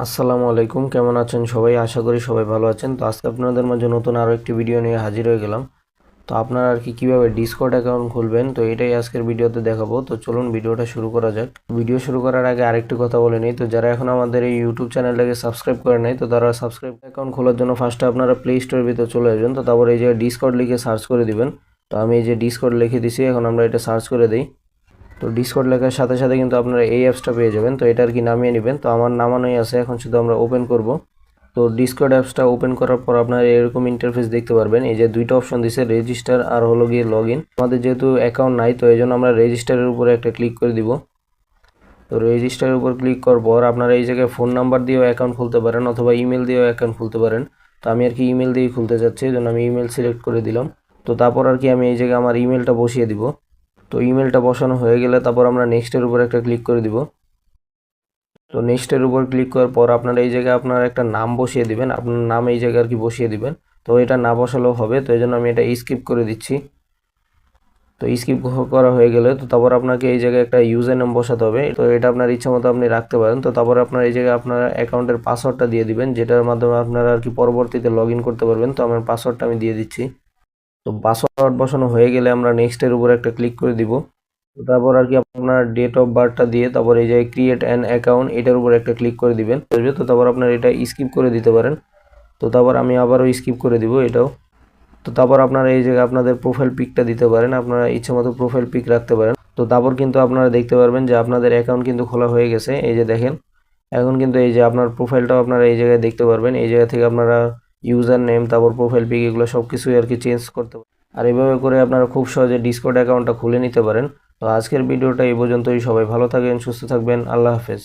আসসালামু আলাইকুম, কেমন আছেন সবাই? আশা করি সবাই ভালো আছেন। তো আজকে আপনাদের মাঝে নতুন আরও একটি ভিডিও নিয়ে হাজির হয়ে গেলাম। তো আপনারা আর কি কীভাবে ডিসকর্ড অ্যাকাউন্ট খুলবেন, তো এটাই আজকের ভিডিওতে দেখাবো। তো চলুন ভিডিওটা শুরু করা যাক। ভিডিও শুরু করার আগে আরেকটি কথা বলে নিই, তো যারা এখন আমাদের এই ইউটিউব চ্যানেলটাকে সাবস্ক্রাইব করে নাই, তো তারা সাবস্ক্রাইব অ্যাকাউন্ট খোলার জন্য ফার্স্টে আপনারা প্লে স্টোরের ভিতরে চলে আসবেন। তো তারপর এই যে ডিসকর্ড লিখে সার্চ করে দিবেন। তো আমি এই যে ডিসকর্ড লিখে দিছি, এখন আমরা এটা সার্চ করে দিই। তো ডিসকর্ড লেখার সাথে সাথে কিন্তু আপনারা এই অ্যাপসটা পেয়ে যাবেন। তো এটা আর কি নামিয়ে নেবেন। তো আমার নামানোই আছে, এখন শুধু আমরা ওপেন করব। তো ডিসকর্ড অ্যাপসটা ওপেন করার পর আপনারা এরকম ইন্টারফেস দেখতে পারবেন। এই যে দুইটা অপশন দিছে, রেজিস্টার আর হলো গিয়ে লগ ইন। আমাদের যেহেতু অ্যাকাউন্ট নাই, তো এই জন্য আমরা রেজিস্টারের উপরে একটা ক্লিক করে দিব। তো রেজিস্টারের উপর ক্লিক করার পর আপনারা এই জায়গায় ফোন নাম্বার দিয়েও অ্যাকাউন্ট খুলতে পারেন অথবা ইমেল দিয়েও অ্যাকাউন্ট খুলতে পারেন। তো আমি আর কি ইমেল দিয়েই খুলতে চাচ্ছি, এই জন্য আমি ইমেল সিলেক্ট করে দিলাম। তো তারপর আর কি আমি এই জায়গায় আমার ইমেলটা বসিয়ে দিব। তো ইমেলটা বসানো হয়ে গেলে তারপর আমরা নেক্সটের উপর একটা ক্লিক করে দিব। তো নেক্সটের উপর ক্লিক করার পর আপনারা এই জায়গায় আপনার একটা নাম বসিয়ে দিবেন, আপনার নাম এই জায়গায় আর কি বসিয়ে দিবেন। তো এটা না বসালেও হবে, তো এই জন্য আমি এটা স্কিপ করে দিচ্ছি। তো স্কিপ করা হয়ে গেলে তো তারপর আপনাকে এই জায়গায় একটা ইউজার নেম বসাতে হবে। তো এটা আপনার ইচ্ছা মতো আপনি রাখতে পারেন। তো তারপর আপনার এই জায়গায় আপনার অ্যাকাউন্টের পাসওয়ার্ডটা দিয়ে দিবেন, যেটার মাধ্যমে আপনারা আর কি পরবর্তীতে লগ ইন করতে পারবেন। তো আমার পাসওয়ার্ডটা আমি দিয়ে দিচ্ছি। তো পাসওয়ার্ড বসানো হয়ে গেলে আমরা নেক্সটের উপর একটা ক্লিক করে দিব। তো তারপর আর কি আপনার ডেট অফ বার্থটা দিয়ে তারপর এই যে ক্রিয়েট অ্যান অ্যাকাউন্ট এটার উপর একটা ক্লিক করে দিবেন। তো তারপর আপনার এটা স্কিপ করে দিতে পারেন। তো তারপর আমি আবারও স্কিপ করে দিব এটাও। তো তারপর আপনারা এই জায়গায় আপনাদের প্রোফাইল পিকটা দিতে পারেন, আপনারা ইচ্ছে মতো প্রোফাইল পিক রাখতে পারেন। তো তারপর কিন্তু আপনারা দেখতে পারবেন যে আপনাদের অ্যাকাউন্ট কিন্তু খোলা হয়ে গেছে। এই যে দেখেন, এখন কিন্তু এই যে আপনার প্রোফাইলটাও আপনারা এই জায়গায় দেখতে পারবেন। এই জায়গা থেকে আপনারা ইউজার নেম তারপর প্রোফাইল পিক এগুলো সব কিছুই আর কি চেঞ্জ করতে পারেন। আর এভাবে করে আপনারা খুব সহজে ডিসকর্ড অ্যাকাউন্টটা খুলে নিতে পারেন। তো আজকের ভিডিওটা এই পর্যন্তই। সবাই ভালো থাকবেন, সুস্থ থাকবেন, আল্লাহ হাফেজ।